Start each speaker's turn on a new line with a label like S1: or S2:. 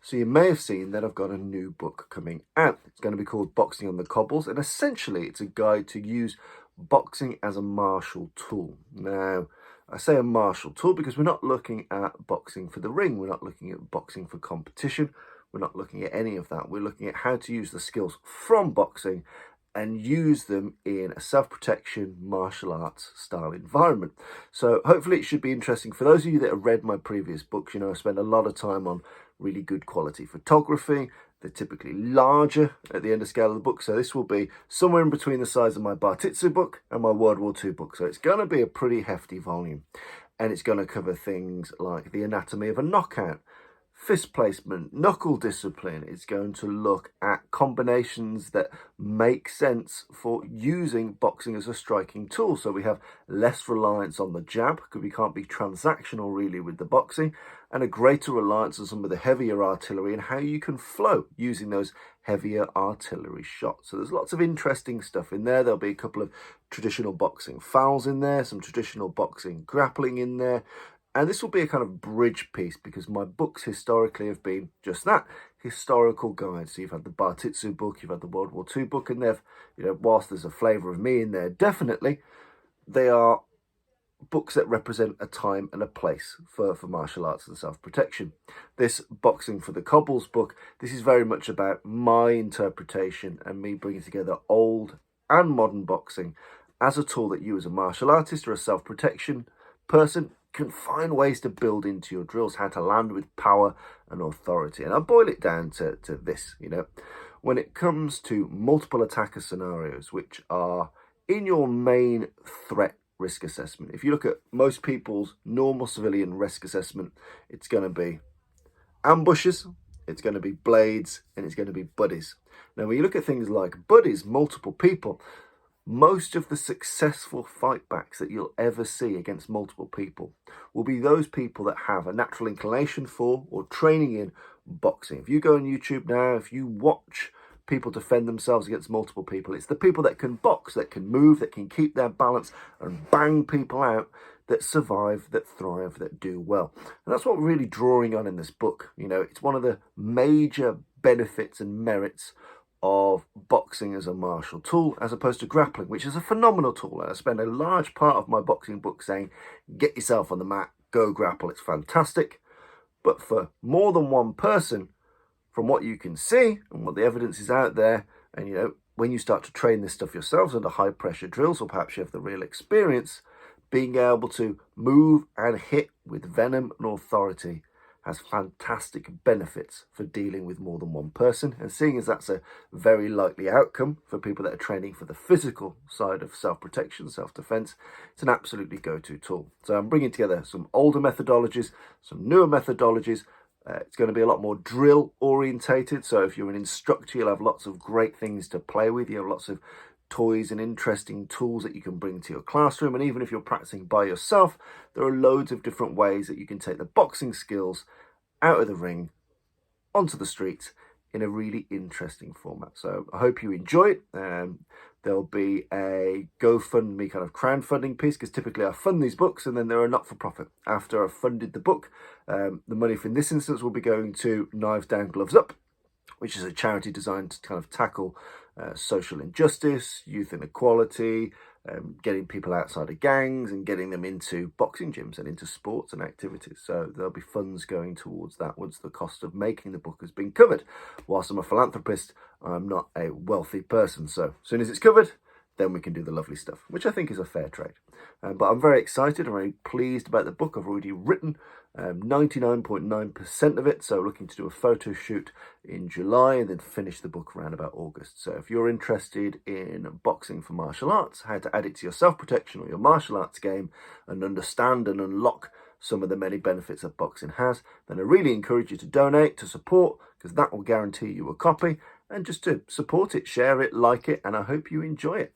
S1: So you may have seen that I've got a new book coming out. It's going to be called Boxing on the Cobbles, and essentially it's a guide to use boxing as a martial tool. Now, I say a martial tool because we're not looking at boxing for the ring. We're not looking at boxing for competition. We're not looking at any of that. We're looking at how to use the skills from boxing and use them in a self-protection martial arts style environment. So hopefully it should be interesting. For those of you that have read my previous books, I spend a lot of time on really good quality photography. They're typically larger at the end of scale of the book. So this will be somewhere in between the size of my Bartitsu book and my World War II book. So it's going to be a pretty hefty volume. And it's going to cover things like the anatomy of a knockout, fist placement, knuckle discipline. It's going to look at combinations that make sense for using boxing as a striking tool. So we have less reliance on the jab because we can't be transactional really with the boxing, and a greater reliance on some of the heavier artillery and how you can flow using those heavier artillery shots. So there's lots of interesting stuff in there. There'll be a couple of traditional boxing fouls in there, some traditional boxing grappling in there. And this will be a kind of bridge piece because my books historically have been just that, historical guides. So you've had the Bartitsu book, you've had the World War II book, and they've, whilst there's a flavour of me in there, definitely, they are books that represent a time and a place for martial arts and self-protection. This Boxing for the Cobbles book, this is very much about my interpretation and me bringing together old and modern boxing as a tool that you as a martial artist or a self-protection person can find ways to build into your drills, how to land with power and authority. And I'll boil it down to this, when it comes to multiple attacker scenarios, which are in your main threat risk assessment. If you look at most people's normal civilian risk assessment, it's going to be ambushes, it's going to be blades, and it's going to be buddies. Now, when you look at things like buddies, multiple people, most of the successful fight backs that you'll ever see against multiple people will be those people that have a natural inclination for or training in boxing. If you go on YouTube now, if you watch people defend themselves against multiple people, it's the people that can box, that can move, that can keep their balance and bang people out that survive, that thrive, that do well. And that's what we're really drawing on in this book. It's one of the major benefits and merits of boxing as a martial tool as opposed to grappling, which is a phenomenal tool. And I spend a large part of my boxing book saying, get yourself on the mat, go grapple, it's fantastic. But for more than one person, from what you can see and what the evidence is out there, and when you start to train this stuff yourselves under high pressure drills, or perhaps you have the real experience, being able to move and hit with venom and authority has fantastic benefits for dealing with more than one person. And seeing as that's a very likely outcome for people that are training for the physical side of self-protection, self-defense, it's an absolutely go-to tool. So I'm bringing together some older methodologies, some newer methodologies. It's going to be a lot more drill orientated. So if you're an instructor, you'll have lots of great things to play with. You have lots of toys and interesting tools that you can bring to your classroom. And even if you're practicing by yourself, there are loads of different ways that you can take the boxing skills out of the ring onto the streets in a really interesting format. So I hope you enjoy it. There'll be a GoFundMe kind of crowdfunding piece because typically I fund these books and then they're a not-for-profit. After I've funded the book, the money in this instance will be going to Knives Down, Gloves Up, which is a charity designed to kind of tackle social injustice, youth inequality, getting people outside of gangs and getting them into boxing gyms and into sports and activities. So there'll be funds going towards that once the cost of making the book has been covered. Whilst I'm a philanthropist, I'm not a wealthy person. So as soon as it's covered, then we can do the lovely stuff, which I think is a fair trade. But I'm very excited. I'm very pleased about the book. I've already written 99.9% of it. So looking to do a photo shoot in July and then finish the book around about August. So if you're interested in boxing for martial arts, how to add it to your self-protection or your martial arts game and understand and unlock some of the many benefits that boxing has, then I really encourage you to donate, to support, because that will guarantee you a copy. And just to support it, share it, like it, and I hope you enjoy it.